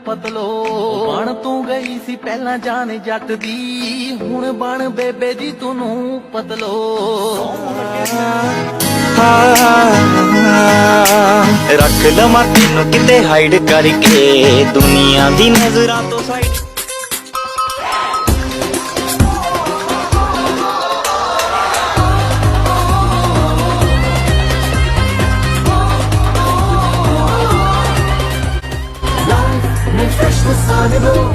पतलो बन तू गई सी पहला जान जट दी हुण बन बेबे जी तू पतलो रख लवा तेनू किते हाइड करके दुनिया दी नजरां तो side.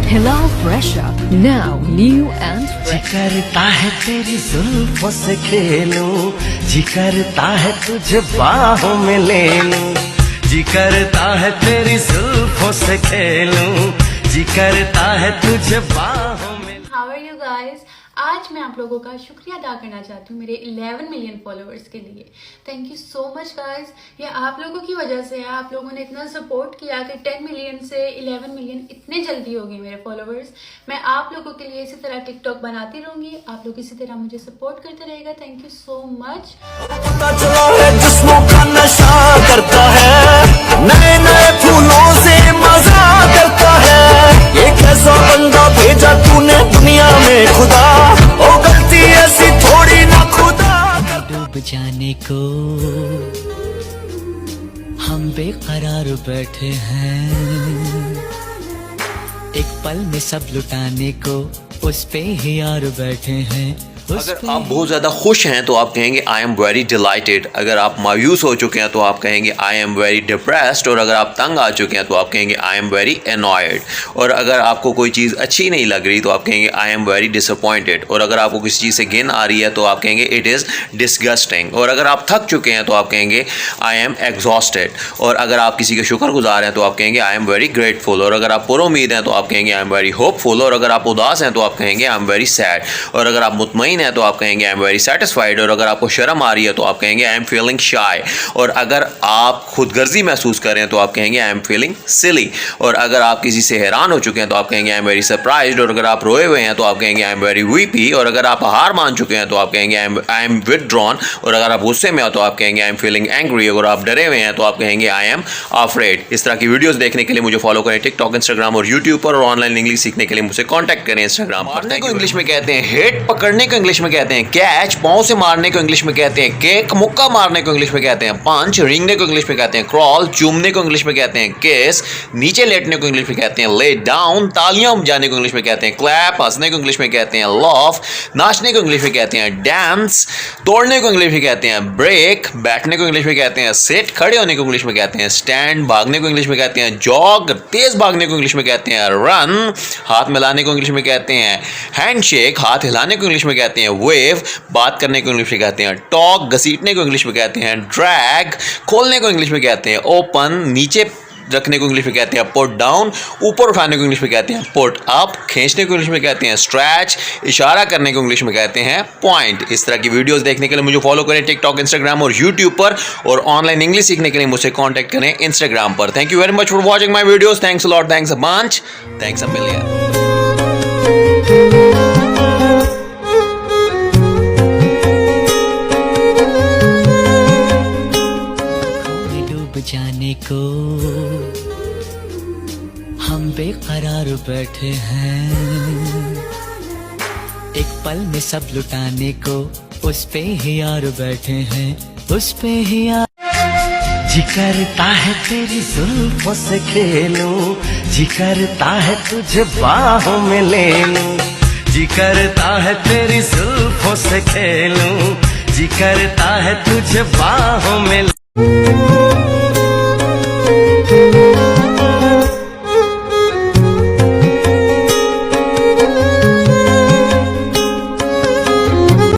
Hilal Fresher, now new and जी करता है तेरी जुल्फों से खेलूं, जी करता है तुझे बाहों में ले लूं, जी करता है तेरी जुल्फों से खेलूं, जी करता है तुझे बाहों में। How are you guys? आज मैं आप लोगों का शुक्रिया अदा करना चाहती हूँ मेरे 11 मिलियन फॉलोअर्स के लिए। Thank you so much guys, ये आप लोगों की वजह से है। आप लोगों ने इतना सपोर्ट किया कि 10 मिलियन से 11 मिलियन इतने जल्दी हो गए मेरे फॉलोअर्स। मैं आप लोगों के लिए इसी तरह टिकटॉक बनाती रहूंगी, आप लोग इसी तरह मुझे सपोर्ट करते रहेगा। Thank you so much. पता चला है जिस्मों का नशा करता है, नए नए फूलों से मजा करता है, ये कैसा बंदा भेजा तूने दुनिया में खुदा, ओ गलती ऐसी थोड़ी ना खुदा। डूब जाने को हम बेकरार बैठे हैं, एक पल में सब लुटाने को उस पे ही यार बैठे हैं। अगर आप बहुत ज़्यादा खुश हैं तो आप कहेंगे आई एम वेरी डिलाइटेड, अगर आप मायूस हो चुके हैं तो आप कहेंगे आई एम वेरी डिप्रेस्ड, और अगर आप तंग आ चुके हैं तो आप कहेंगे आई एम वेरी एनॉयड, और अगर आपको कोई चीज़ अच्छी नहीं लग रही तो आप कहेंगे आई एम वेरी डिसअपॉइंटेड, और अगर आपको किसी चीज़ से घिन आ रही है तो आप कहेंगे इट इज़ डिसगस्टिंग, और अगर आप थक चुके हैं तो आप कहेंगे आई एम एग्जॉस्टेड, और अगर आप किसी के शुक्रगुजार हैं तो आप कहेंगे आई एम वेरी ग्रेटफुल, और अगर आप पुरुम्मीद हैं तो आप कहेंगे आई एम वेरी होपफुल, और अगर आप उदास हैं तो आप कहेंगे आई एम वेरी सैड, और अगर आप मुतमईन है तो आप कहेंगे आई एम वेरी सेटिस्फाइड, और अगर आपको शर्म आ रही है तो आप कहेंगे आई एम फीलिंग शाय, और अगर आप खुदगर्जी महसूस कर रहे हैं तो आप कहेंगे आई एम फीलिंग सिली, और अगर आप किसी से हैरान हो चुके हैं तो आप कहेंगे आई एम वेरी सरप्राइज्ड, और अगर आप रोए हुए हैं तो आप कहेंगे आई एम वेरी वीपी, और अगर आप हार मान चुके हैं तो आप कहेंगे आई एम विथड्रॉन, और अगर आप गुस्से में हो तो आप कहेंगे आई एम फीलिंग एंग्री, अगर आप डरे हुए हैं तो आप कहेंगे आई एम अफ्रेड। इस तरह की वीडियोस देखने के लिए मुझे फॉलो करें टिकटॉक, इंस्टाग्राम और यूट्यूब पर, और ऑनलाइन इंग्लिश सीखने के लिए मुझसे कॉन्टैक्ट करें इंस्टाग्राम पर। मारने को इंग्लिश में कहते हैं हिट, पकड़ने को इंग्लिश में कहते हैं कैच, पाँव से मारने को इंग्लिश में कहते हैं किक, मुक्का मारने को इंग्लिश में कहते हैं पंच, रेंगने को इंग्लिश में कहते हैं क्रॉल, चूमने को इंग्लिश में कहते हैं किस, नीचे लेटने को इंग्लिश में कहते हैं ले डाउन, तालियां बजाने को इंग्लिश में कहते हैं क्लैप, हंसने को इंग्लिश में कहते हैं लॉफ, नाचने को इंग्लिश में कहते हैं डांस, तोड़ने को इंग्लिश में कहते हैं ब्रेक, बैठने को इंग्लिश में कहते हैं सिट, खड़े होने को इंग्लिश में कहते हैं स्टैंड, भागने को इंग्लिश में कहते हैं जॉग, तेज भागने को इंग्लिश में कहते हैं रन, हाथ मिलाने को इंग्लिश में कहते हैं हैंडशेक, हाथ हिलाने को इंग्लिश में कहते हैं वेव, बात करने को इंग्लिश में कहते हैं टॉक, घसीटने को इंग्लिश में कहते हैं ड्रैग, खोलने को इंग्लिश में कहते हैं ओपन, नीचे रखने को इंग्लिश में कहते हैं पुट डाउन, ऊपर उठाने को इंग्लिश में कहते हैं पुट अप, खींचने को इंग्लिश में कहते हैं स्ट्रेच, इशारा करने को इंग्लिश में कहते हैं पॉइंट। इस तरह की वीडियोस देखने के लिए मुझे फॉलो करें टिकटॉक, इंस्टाग्राम और यूट्यूब पर, और ऑनलाइन इंग्लिश सीखने के लिए मुझसे कॉन्टैक्ट करें इंस्टाग्राम पर। Thank you very much for watching my videos, thanks a lot, thanks a bunch, thanks a million. जाने को हम बेकरार बैठे हैं, एक पल में सब लुटाने को उस पे ही यार बैठे हैं, उस पे ही यार। जी करता है तेरी जुल्फों से खेलूं, जी करता है तुझे बाहों में ले लूं, जी करता है तेरी जुल्फों से खेलूं, जी करता है तुझे बाहों में